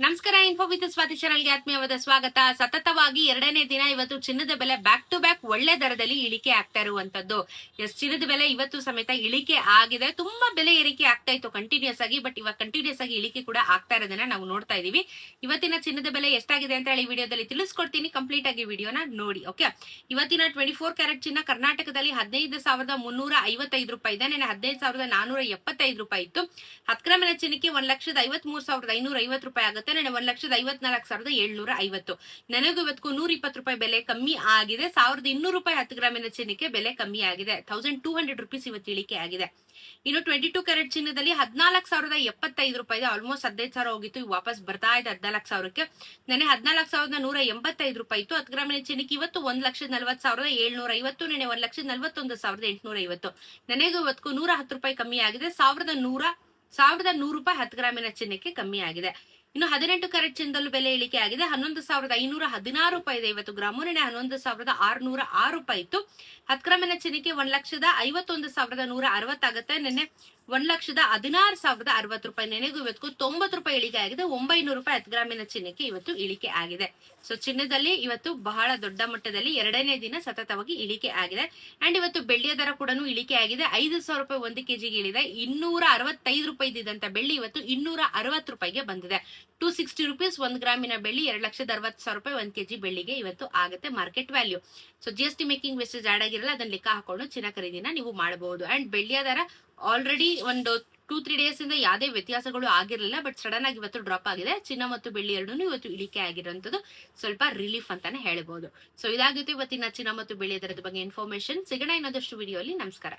ನಮಸ್ಕಾರ. Info with Swati ಚಾನಲ್ಗೆ ಆತ್ಮೀಯವಾದ ಸ್ವಾಗತ. ಸತತವಾಗಿ ಎರಡನೇ ದಿನ ಇವತ್ತು ಚಿನ್ನದ ಬೆಲೆ ಬ್ಯಾಕ್ ಟು ಬ್ಯಾಕ್ ಒಳ್ಳೆ ದರದಲ್ಲಿ ಇಳಿಕೆ ಆಗ್ತಾ ಇರುವಂತದ್ದು. ಚಿನ್ನದ ಬೆಲೆ ಇವತ್ತು ಸಮೇತ ಇಳಿಕೆ ಆಗಿದೆ. ತುಂಬಾ ಬೆಲೆ ಏರಿಕೆ ಆಗ್ತಾ ಇತ್ತು ಕಂಟಿನ್ಯೂಸ್ ಆಗಿ, ಬಟ್ ಇವಾಗ ಕಂಟಿನ್ಯೂಸ್ ಆಗಿ ಇಳಿಕೆ ಕೂಡ ಆಗ್ತಾ ಇರೋದನ್ನ ನಾವು ನೋಡ್ತಾ ಇದೀವಿ. ಇವತ್ತಿನ ಚಿನ್ನದ ಬೆಲೆ ಎಷ್ಟಾಗಿದೆ ಅಂತ ಹೇಳಿ ವಿಡಿಯೋದಲ್ಲಿ ತಿಳಿಸ್ಕೊಡ್ತೀನಿ. ಕಂಪ್ಲೀಟ್ ಆಗಿ ವಿಡಿಯೋನ ನೋಡಿ. ಓಕೆ, ಇವತ್ತಿನ 24 ಕ್ಯಾರೆಟ್ ಚಿನ್ನ ಕರ್ನಾಟಕದಲ್ಲಿ 15,355 ರೂಪಾಯಿ ಇದೆ. ನೆನೆ 15,475 ರೂಪಾಯಿ ಇತ್ತು. 10 ಗ್ರಾಮಿನ ಚಿನ್ನಕ್ಕೆ 1,53,550 ರೂಪಾಯಿ ಆಗುತ್ತೆ. 1,54,750. ನನಗೂ ಇವತ್ತು 120 ರೂಪಾಯಿ ಬೆಲೆ ಕಮ್ಮಿ ಆಗಿದೆ. 1,200 ರೂಪಾಯಿ 10 ಗ್ರಾಮಿನ ಚಿನ್ನಕ್ಕೆ ಬೆಲೆ ಕಮ್ಮಿ ಆಗಿದೆ. 1,200 ರುಪೀಸ್ ಇವತ್ತು ಇಳಿಕೆ ಆಗಿದೆ. ಇನ್ನು 22 ಕ್ಯಾರೆಟ್ ಚಿನ್ನದಲ್ಲಿ 14,075 ರೂಪಾಯಿ ಇದೆ. ಆಲ್ಮೋಸ್ಟ್ 15,000 ಹೋಗಿತ್ತು. ವಾಪಸ್ ಬರ್ತಾ ಇದೆ 14,000ಕ್ಕೆ. ನೆನೆ 14,185 ರೂಪಾಯಿ ಇತ್ತು. 10 ಗ್ರಾಮಿನ ಚಿನ್ನಕ್ಕೆ ಇವತ್ತು 1,40,750. ನೆನೆ 1,41,850. ನನಗೂ ಇವತ್ತು 110 ರೂಪಾಯಿ ಕಮ್ಮಿ ಆಗಿದೆ. 1,100 ರೂಪಾಯಿ 10 ಗ್ರಾಮಿನ ಚಿನ್ನಕ್ಕೆ ಕಮ್ಮಿ ಆಗಿದೆ. ಇನ್ನು 18 ಕ್ಯಾರೆಟ್ ಚಿನ್ನದಲ್ಲೂ ಬೆಲೆ ಇಳಿಕೆ ಆಗಿದೆ. 11,516 ರೂಪಾಯಿ ಇದೆ ಇವತ್ತು ಗ್ರಾಮು. ನೆನೆ 11,606 ರೂಪಾಯಿ ಇತ್ತು. 10 ಗ್ರಾಮಿನ ಚಿನ್ನಕ್ಕೆ 1,51,160 ಆಗುತ್ತೆ. ನೆನೆ 1,16,060 ರೂಪಾಯಿ. ನೆನೆಗೂ ಇವತ್ತು 90 ರೂಪಾಯಿ ಇಳಿಕೆ ಆಗಿದೆ. 900 ರೂಪಾಯಿ 10 ಗ್ರಾಮಿನ ಚಿನ್ನಕ್ಕೆ ಇವತ್ತು ಇಳಿಕೆ ಆಗಿದೆ. ಸೊ ಚಿನ್ನದಲ್ಲಿ ಇವತ್ತು ಬಹಳ ದೊಡ್ಡ ಮಟ್ಟದಲ್ಲಿ ಎರಡನೇ ದಿನ ಸತತವಾಗಿ ಇಳಿಕೆ ಆಗಿದೆ. ಅಂಡ್ ಇವತ್ತು ಬೆಳ್ಳಿಯ ದರ ಕೂಡ ಇಳಿಕೆ ಆಗಿದೆ. 5,000 ರೂಪಾಯಿ 1 ಕೆಜಿಗೆ ಇಳಿದೆ. 265 ರೂಪಾಯಿ ಇದ್ದಂತ ಬೆಳ್ಳಿ ಇವತ್ತು 260 ರೂಪಾಯಿಗೆ ಬಂದಿದೆ. 260 ರುಪೀಸ್ 1 ಗ್ರಾಮಿನ ಬೆಳ್ಳಿ. 2,60,000 ರೂಪಾಯಿ 1 ಕೆಜಿ ಬೆಳ್ಳಿಗೆ ಇವತ್ತು ಆಗುತ್ತೆ market value. So GST making wastage add ಆಗಿರಲ್ಲ, ಅದನ್ನ ಲೆಕ್ಕ ಹಾಕೊಂಡು ಚಿನ್ನ ಖರೀದಿನ ನೀವು ಮಾಡಬಹುದು. ಅಂಡ್ ಬೆಳ್ಳಿಯ ದರ ಆಲ್ರೆಡಿ ಒಂದು 2-3 ಡೇಸ್ ಇಂದ ಯಾವುದೇ ವ್ಯತ್ಯಾಸಗಳು ಆಗಿರಲಿಲ್ಲ, ಬಟ್ ಸಡನ್ ಆಗಿ ಇವತ್ತು ಡ್ರಾಪ್ ಆಗಿದೆ. ಚಿನ್ನ ಮತ್ತು ಬೆಳ್ಳಿ ಎರಡೂ ಇವತ್ತು ಇಳಿಕೆ ಆಗಿರುವಂತದ್ದು ಸ್ವಲ್ಪ ರಿಲೀಫ್ ಅಂತಾನೆ ಹೇಳ್ಬಹುದು. ಸೊ ಇದಾಗಿತ್ತು ಇವತ್ತಿನ ಚಿನ್ನ ಮತ್ತು ಬೆಳ್ಳಿ ದರದ ಬಗ್ಗೆ ಇನ್ಫಾರ್ಮೇಶನ್. ಸಿಗೋಣ ಇನ್ನೊಂದಷ್ಟು ವಿಡಿಯೋ ಅಲ್ಲಿ. ನಮಸ್ಕಾರ.